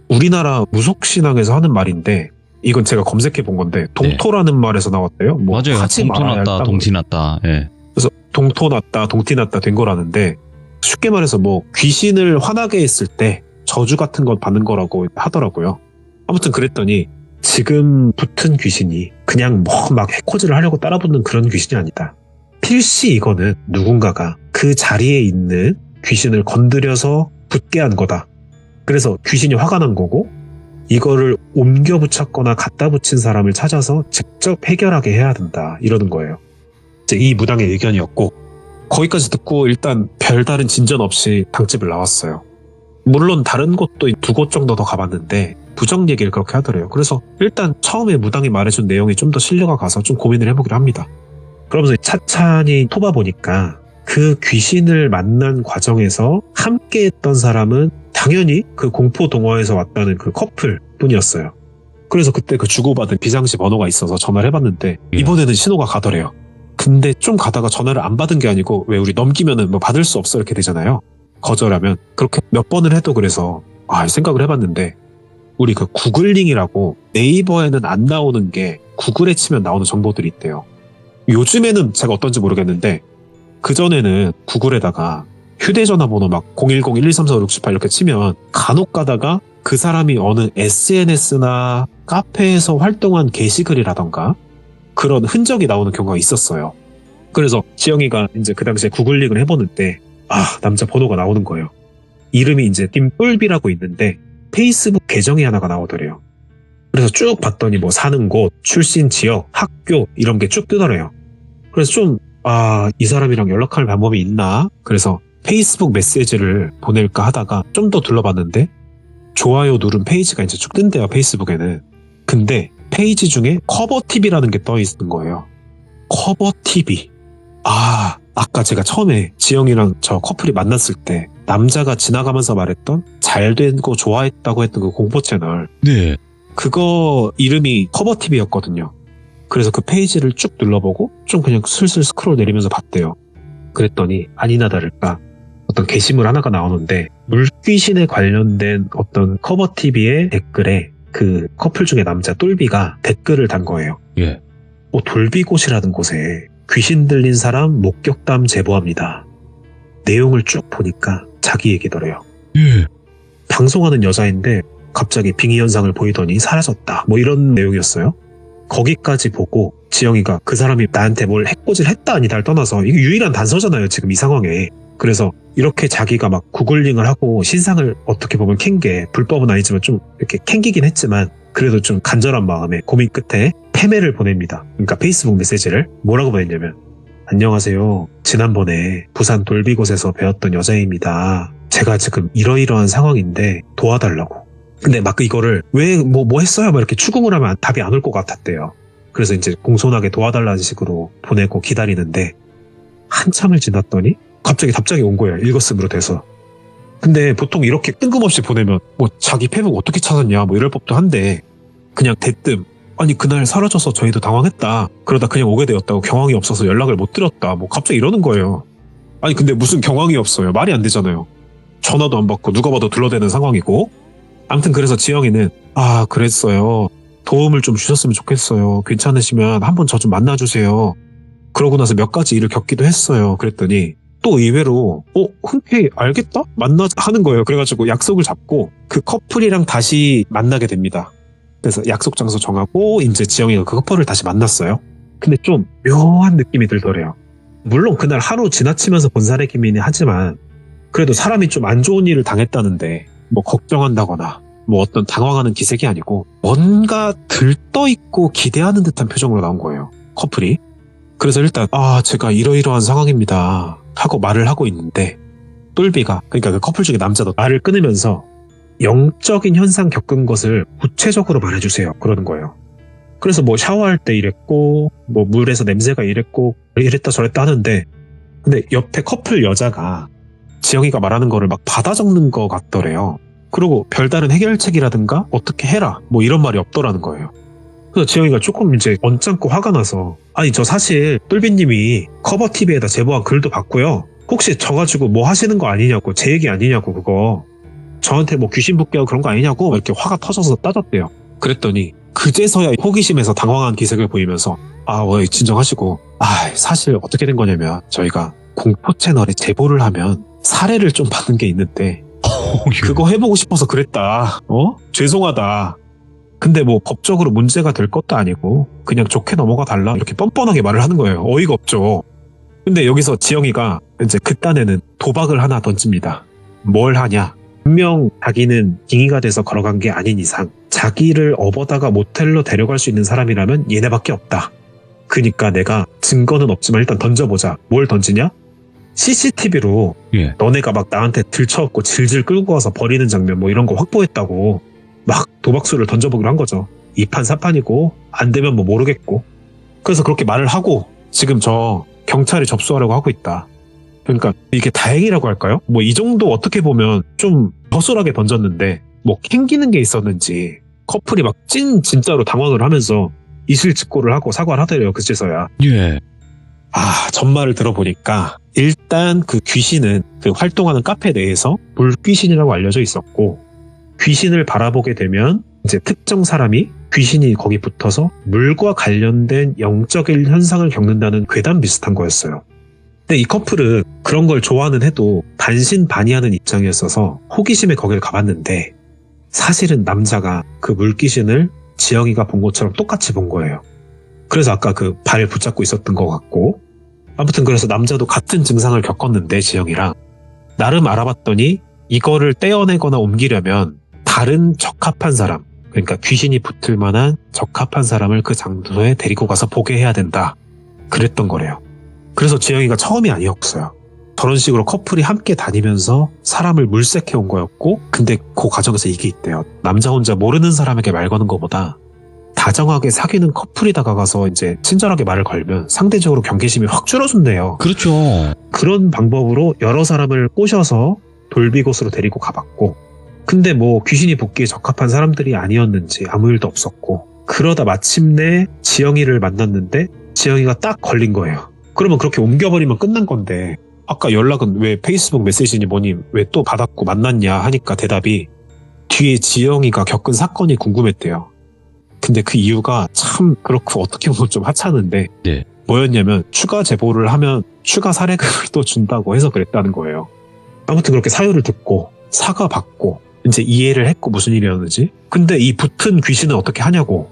우리나라 무속신앙에서 하는 말인데 이건 제가 검색해 본 건데 동토라는 말에서 나왔대요. 뭐 맞아요. 하지 동토 말아야 났다, 한다고. 동티 났다. 예. 그래서 동토 났다, 동티 났다 된 거라는데 쉽게 말해서 뭐 귀신을 화나게 했을 때 저주 같은 건 받는 거라고 하더라고요. 아무튼 그랬더니 지금 붙은 귀신이 그냥 뭐 막 해코지를 하려고 따라붙는 그런 귀신이 아니다. 필시 이거는 누군가가 그 자리에 있는 귀신을 건드려서 붙게 한 거다. 그래서 귀신이 화가 난 거고 이거를 옮겨 붙였거나 갖다 붙인 사람을 찾아서 직접 해결하게 해야 된다. 이러는 거예요. 이제 이 무당의 의견이었고 거기까지 듣고 일단 별다른 진전 없이 당집을 나왔어요. 물론 다른 곳도 2곳 정도 더 가봤는데 부정 얘기를 그렇게 하더래요. 그래서 일단 처음에 무당이 말해준 내용이 좀 더 신뢰가 가서 좀 고민을 해보기로 합니다. 그러면서 차찬히 토봐보니까 그 귀신을 만난 과정에서 함께 했던 사람은 당연히 그 공포 동화에서 왔다는 그 커플 뿐이었어요. 그래서 그때 그 주고받은 비상시 번호가 있어서 전화를 해봤는데 이번에는 신호가 가더래요. 근데 좀 가다가 전화를 안 받은 게 아니고 왜 우리 넘기면은 뭐 받을 수 없어 이렇게 되잖아요. 거절하면 그렇게 몇 번을 해도 그래서 생각을 해봤는데 우리 그 구글링이라고 네이버에는 안 나오는 게 구글에 치면 나오는 정보들이 있대요. 요즘에는 제가 어떤지 모르겠는데 그전에는 구글에다가 휴대전화 번호 막 010-1234-568 이렇게 치면 간혹 가다가 그 사람이 어느 SNS나 카페에서 활동한 게시글이라던가 그런 흔적이 나오는 경우가 있었어요. 그래서 지영이가 이제 그 당시에 구글링을 해보는데 남자 번호가 나오는 거예요. 이름이 이제 딤돌비라고 있는데 페이스북 계정이 하나가 나오더래요. 그래서 쭉 봤더니 뭐 사는 곳, 출신 지역, 학교 이런 게 쭉 뜨더래요. 그래서 좀 이 사람이랑 연락할 방법이 있나? 그래서 페이스북 메시지를 보낼까 하다가 좀 더 둘러봤는데 좋아요 누른 페이지가 이제 쭉 뜬대요, 페이스북에는. 근데 페이지 중에 커버TV라는 게 떠 있는 거예요. 커버TV. 아까 제가 처음에 지영이랑 저 커플이 만났을 때 남자가 지나가면서 말했던 잘된 거 좋아했다고 했던 그 공포 채널. 네. 그거 이름이 커버TV였거든요. 그래서 그 페이지를 쭉 눌러보고 좀 그냥 슬슬 스크롤 내리면서 봤대요. 그랬더니 아니나 다를까 어떤 게시물 하나가 나오는데 물귀신에 관련된 어떤 커버 TV의 댓글에 그 커플 중에 남자 똘비가 댓글을 단 거예요. 예. 돌비곳이라는 곳에 귀신 들린 사람 목격담 제보합니다. 내용을 쭉 보니까 자기 얘기더래요. 예. 방송하는 여자인데 갑자기 빙의 현상을 보이더니 사라졌다. 뭐 이런 내용이었어요. 거기까지 보고 지영이가 그 사람이 나한테 뭘 해코지를 했다 아니다를 떠나서 이게 유일한 단서잖아요. 지금 이 상황에. 그래서 이렇게 자기가 막 구글링을 하고 신상을 어떻게 보면 캔 게 불법은 아니지만 좀 이렇게 캔기긴 했지만 그래도 좀 간절한 마음에 고민 끝에 패매를 보냅니다. 그러니까 페이스북 메시지를 뭐라고 보냈냐면 안녕하세요. 지난번에 부산 돌비곳에서 배웠던 여자입니다. 제가 지금 이러이러한 상황인데 도와달라고. 근데 막 이거를 왜 뭐 했어요? 막 이렇게 추궁을 하면 답이 안 올 것 같았대요. 그래서 이제 공손하게 도와달라는 식으로 보내고 기다리는데 한참을 지났더니 갑자기 답장이 온 거예요. 읽었음으로 돼서. 근데 보통 이렇게 뜬금없이 보내면 뭐 자기 페북 어떻게 찾았냐 뭐 이럴 법도 한데 그냥 대뜸 아니 그날 사라져서 저희도 당황했다. 그러다 그냥 오게 되었다고 경황이 없어서 연락을 못 드렸다. 뭐 갑자기 이러는 거예요. 아니 근데 무슨 경황이 없어요. 말이 안 되잖아요. 전화도 안 받고 누가 봐도 둘러대는 상황이고. 아무튼 그래서 지영이는 아 그랬어요. 도움을 좀 주셨으면 좋겠어요. 괜찮으시면 한번 저 좀 만나주세요. 그러고 나서 몇 가지 일을 겪기도 했어요. 그랬더니 또 의외로 흔쾌히 알겠다? 만나자 하는 거예요. 그래가지고 약속을 잡고 그 커플이랑 다시 만나게 됩니다. 그래서 약속 장소 정하고 이제 지영이가 그 커플을 다시 만났어요. 근데 좀 묘한 느낌이 들더래요. 물론 그날 하루 지나치면서 본 사례기민이 하지만 그래도 사람이 좀 안 좋은 일을 당했다는데 뭐 걱정한다거나 뭐 어떤 당황하는 기색이 아니고 뭔가 들떠있고 기대하는 듯한 표정으로 나온 거예요. 커플이. 그래서 일단 제가 이러이러한 상황입니다 하고 말을 하고 있는데 똘비가 그러니까 그 커플 중에 남자도 말을 끊으면서 영적인 현상 겪은 것을 구체적으로 말해주세요 그러는 거예요. 그래서 뭐 샤워할 때 이랬고 뭐 물에서 냄새가 이랬고 이랬다 저랬다 하는데 근데 옆에 커플 여자가 지영이가 말하는 거를 막 받아 적는 것 같더래요. 그리고 별다른 해결책이라든가 어떻게 해라 뭐 이런 말이 없더라는 거예요. 그래서 지영이가 조금 이제 언짢고 화가 나서 아니 저 사실 똘비님이 커버 TV에다 제보한 글도 봤고요. 혹시 저 가지고 뭐 하시는 거 아니냐고 제 얘기 아니냐고 그거 저한테 뭐 귀신 붙게하고 그런 거 아니냐고 이렇게 화가 터져서 따졌대요. 그랬더니 그제서야 호기심에서 당황한 기색을 보이면서 진정하시고 사실 어떻게 된 거냐면 저희가 공포 채널에 제보를 하면 사례를 좀 받는 게 있는데 그거 해보고 싶어서 그랬다. 죄송하다. 근데 뭐 법적으로 문제가 될 것도 아니고 그냥 좋게 넘어가 달라 이렇게 뻔뻔하게 말을 하는 거예요. 어이가 없죠. 근데 여기서 지영이가 이제 그딴에는 도박을 하나 던집니다. 뭘 하냐. 분명 자기는 빙의가 돼서 걸어간 게 아닌 이상 자기를 업어다가 모텔로 데려갈 수 있는 사람이라면 얘네밖에 없다. 그니까 내가 증거는 없지만 일단 던져보자. 뭘 던지냐? CCTV로 너네가 막 나한테 들쳐갖고 질질 끌고 가서 버리는 장면 뭐 이런 거 확보했다고 막 도박수를 던져보기로 한 거죠. 2판 4판이고 안 되면 뭐 모르겠고. 그래서 그렇게 말을 하고 지금 저 경찰에 접수하려고 하고 있다. 그러니까 이게 다행이라고 할까요? 뭐 이 정도 어떻게 보면 좀 허술하게 던졌는데 뭐 캥기는 게 있었는지 커플이 막 진짜로 당황을 하면서 이실직고를 하고 사과를 하더래요. 그제서야. 예. 전말을 들어보니까 일단 그 귀신은 그 활동하는 카페 내에서 물귀신이라고 알려져 있었고 귀신을 바라보게 되면 이제 특정 사람이 귀신이 거기 붙어서 물과 관련된 영적인 현상을 겪는다는 괴담 비슷한 거였어요. 근데 이 커플은 그런 걸 좋아하는 해도 반신반의하는 입장이었어서 호기심에 거길 가봤는데 사실은 남자가 그 물귀신을 지영이가 본 것처럼 똑같이 본 거예요. 그래서 아까 그 발 붙잡고 있었던 것 같고 아무튼 그래서 남자도 같은 증상을 겪었는데 지영이랑 나름 알아봤더니 이거를 떼어내거나 옮기려면 다른 적합한 사람 그러니까 귀신이 붙을 만한 적합한 사람을 그 장소에 데리고 가서 보게 해야 된다. 그랬던 거래요. 그래서 지영이가 처음이 아니었어요. 저런 식으로 커플이 함께 다니면서 사람을 물색해 온 거였고 근데 그 과정에서 이게 있대요. 남자 혼자 모르는 사람에게 말 거는 것보다 다정하게 사귀는 커플이 다가가서 이제 친절하게 말을 걸면 상대적으로 경계심이 확 줄어준대요. 그렇죠. 그런 방법으로 여러 사람을 꼬셔서 돌비곳으로 데리고 가봤고 근데 뭐 귀신이 붙기에 적합한 사람들이 아니었는지 아무 일도 없었고 그러다 마침내 지영이를 만났는데 지영이가 딱 걸린 거예요. 그러면 그렇게 옮겨버리면 끝난 건데 아까 연락은 왜 페이스북 메시지니 뭐니 왜 또 받았고 만났냐 하니까 대답이 뒤에 지영이가 겪은 사건이 궁금했대요. 근데 그 이유가 참 그렇고 어떻게 보면 좀 하찮은데 네. 뭐였냐면 추가 제보를 하면 추가 사례금을 또 준다고 해서 그랬다는 거예요. 아무튼 그렇게 사유를 듣고 사과받고 이제 이해를 했고 무슨 일이었는지. 근데 이 붙은 귀신은 어떻게 하냐고.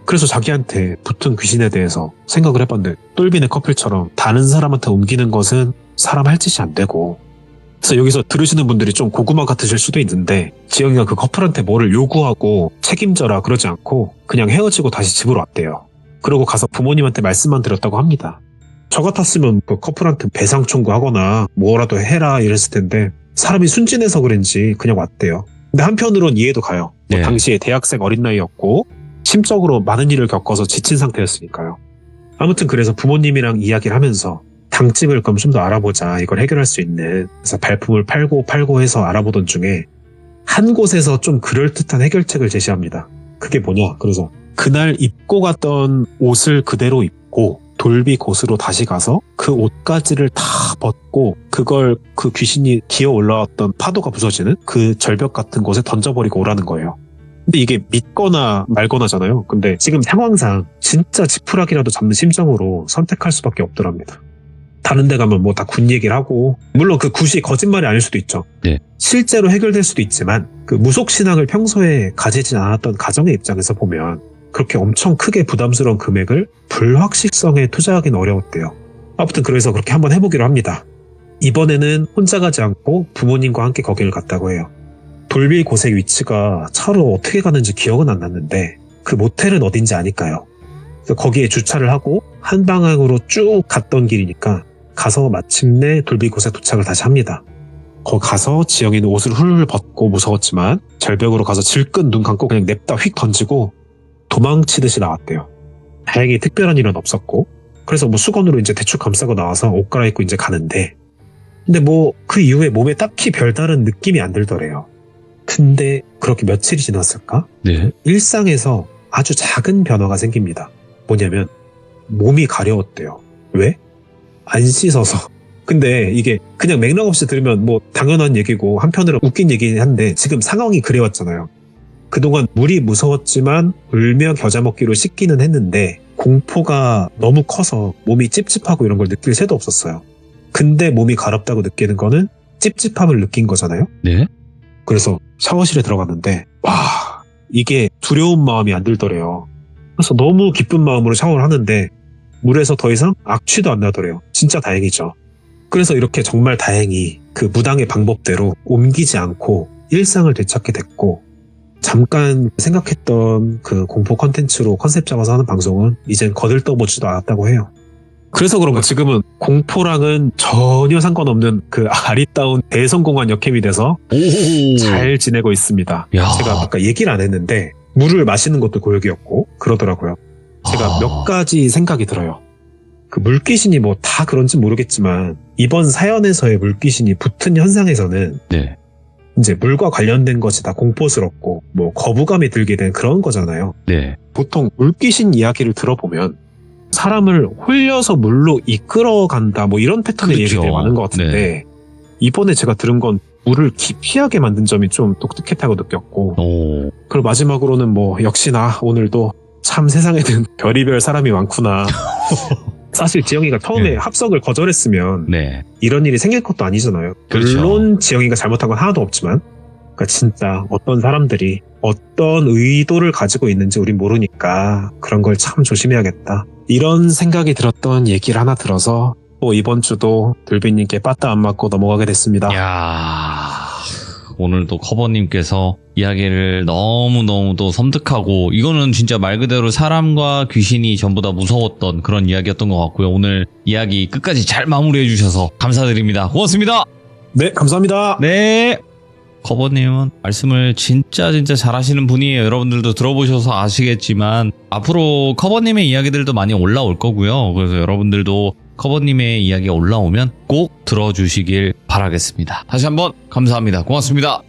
그래서 자기한테 붙은 귀신에 대해서 생각을 해봤는데 똘비네 커플처럼 다른 사람한테 옮기는 것은 사람 할 짓이 안 되고. 그래서 여기서 들으시는 분들이 좀 고구마 같으실 수도 있는데 지영이가 그 커플한테 뭐를 요구하고 책임져라 그러지 않고 그냥 헤어지고 다시 집으로 왔대요. 그러고 가서 부모님한테 말씀만 드렸다고 합니다. 저 같았으면 그 커플한테 배상 청구하거나 뭐라도 해라 이랬을 텐데 사람이 순진해서 그런지 그냥 왔대요. 근데 한편으론 이해도 가요. 네. 당시에 대학생 어린 나이였고 심적으로 많은 일을 겪어서 지친 상태였으니까요. 아무튼 그래서 부모님이랑 이야기를 하면서 당집을 그럼 좀 더 알아보자. 이걸 해결할 수 있는. 그래서 발품을 팔고 해서 알아보던 중에 한 곳에서 좀 그럴듯한 해결책을 제시합니다. 그게 뭐냐? 그래서 그날 입고 갔던 옷을 그대로 입고 돌비 곳으로 다시 가서 그 옷가지를 다 벗고 그걸 그 귀신이 기어 올라왔던 파도가 부서지는 그 절벽 같은 곳에 던져버리고 오라는 거예요. 근데 이게 믿거나 말거나잖아요. 근데 지금 상황상 진짜 지푸라기라도 잡는 심정으로 선택할 수밖에 없더랍니다. 다른 데 가면 뭐 다 군 얘기를 하고 물론 그 굿이 거짓말이 아닐 수도 있죠. 네. 실제로 해결될 수도 있지만 그 무속신앙을 평소에 가지진 않았던 가정의 입장에서 보면 그렇게 엄청 크게 부담스러운 금액을 불확실성에 투자하기는 어려웠대요. 아무튼 그래서 그렇게 한번 해보기로 합니다. 이번에는 혼자 가지 않고 부모님과 함께 거기를 갔다고 해요. 돌비 곳의 위치가 차로 어떻게 가는지 기억은 안 났는데 그 모텔은 어딘지 아니까요. 그래서 거기에 주차를 하고 한 방향으로 쭉 갔던 길이니까 가서 마침내 돌비 곳에 도착을 다시 합니다. 거기 가서 지영이는 옷을 훌훌 벗고 무서웠지만 절벽으로 가서 질끈 눈 감고 그냥 냅다 휙 던지고 도망치듯이 나왔대요. 다행히 특별한 일은 없었고 그래서 뭐 수건으로 이제 대충 감싸고 나와서 옷 갈아입고 이제 가는데 근데 뭐 그 이후에 몸에 딱히 별다른 느낌이 안 들더래요. 근데 그렇게 며칠이 지났을까? 네. 일상에서 아주 작은 변화가 생깁니다. 뭐냐면 몸이 가려웠대요. 왜? 안 씻어서. 근데 이게 그냥 맥락 없이 들으면 뭐 당연한 얘기고 한편으로 웃긴 얘기긴 한데 지금 상황이 그래왔잖아요. 그동안 물이 무서웠지만 울며 겨자 먹기로 씻기는 했는데 공포가 너무 커서 몸이 찝찝하고 이런 걸 느낄 새도 없었어요. 근데 몸이 가렵다고 느끼는 거는 찝찝함을 느낀 거잖아요. 네. 그래서 샤워실에 들어갔는데 와 이게 두려운 마음이 안 들더래요. 그래서 너무 기쁜 마음으로 샤워를 하는데 물에서 더 이상 악취도 안 나더래요. 진짜 다행이죠. 그래서 이렇게 정말 다행히 그 무당의 방법대로 옮기지 않고 일상을 되찾게 됐고 잠깐 생각했던 그 공포 컨텐츠로 컨셉 잡아서 하는 방송은 이젠 거들떠보지도 않았다고 해요. 그래서 그런가 지금은 공포랑은 전혀 상관없는 그 아리따운 대성공한 역캠이 돼서 오. 잘 지내고 있습니다. 야. 제가 아까 얘기를 안 했는데 물을 마시는 것도 고역이었고 그러더라고요. 제가 몇 가지 생각이 들어요. 그 물귀신이 뭐 다 그런지 모르겠지만 이번 사연에서의 물귀신이 붙은 현상에서는 네. 이제 물과 관련된 것이 다 공포스럽고 뭐 거부감이 들게 된 그런 거잖아요. 네. 보통 물귀신 이야기를 들어보면 사람을 홀려서 물로 이끌어간다 뭐 이런 패턴의 그렇죠. 얘기들이 많은 것 같은데 이번에 제가 들은 건 물을 기피하게 만든 점이 좀 똑똑했다고 느꼈고 오. 그리고 마지막으로는 뭐 역시나 오늘도 참 세상에는 별의별 사람이 많구나. 사실 지영이가 처음에 네. 합석을 거절했으면 네. 이런 일이 생길 것도 아니잖아요. 그렇죠. 물론 지영이가 잘못한 건 하나도 없지만 그러니까 진짜 어떤 사람들이 어떤 의도를 가지고 있는지 우린 모르니까 그런 걸 참 조심해야겠다. 이런 생각이 들었던 얘기를 하나 들어서 또 이번 주도 돌비님께 빠따 안 맞고 넘어가게 됐습니다. 야 오늘도 커버님께서 이야기를 너무너무도 섬뜩하고 이거는 진짜 말 그대로 사람과 귀신이 전부 다 무서웠던 그런 이야기였던 것 같고요. 오늘 이야기 끝까지 잘 마무리해 주셔서 감사드립니다. 고맙습니다. 네, 감사합니다. 네. 커버님은 말씀을 진짜 잘하시는 분이에요. 여러분들도 들어보셔서 아시겠지만 앞으로 커버님의 이야기들도 많이 올라올 거고요. 그래서 여러분들도 커버님의 이야기가 올라오면 꼭 들어주시길 바라겠습니다. 다시 한번 감사합니다. 고맙습니다.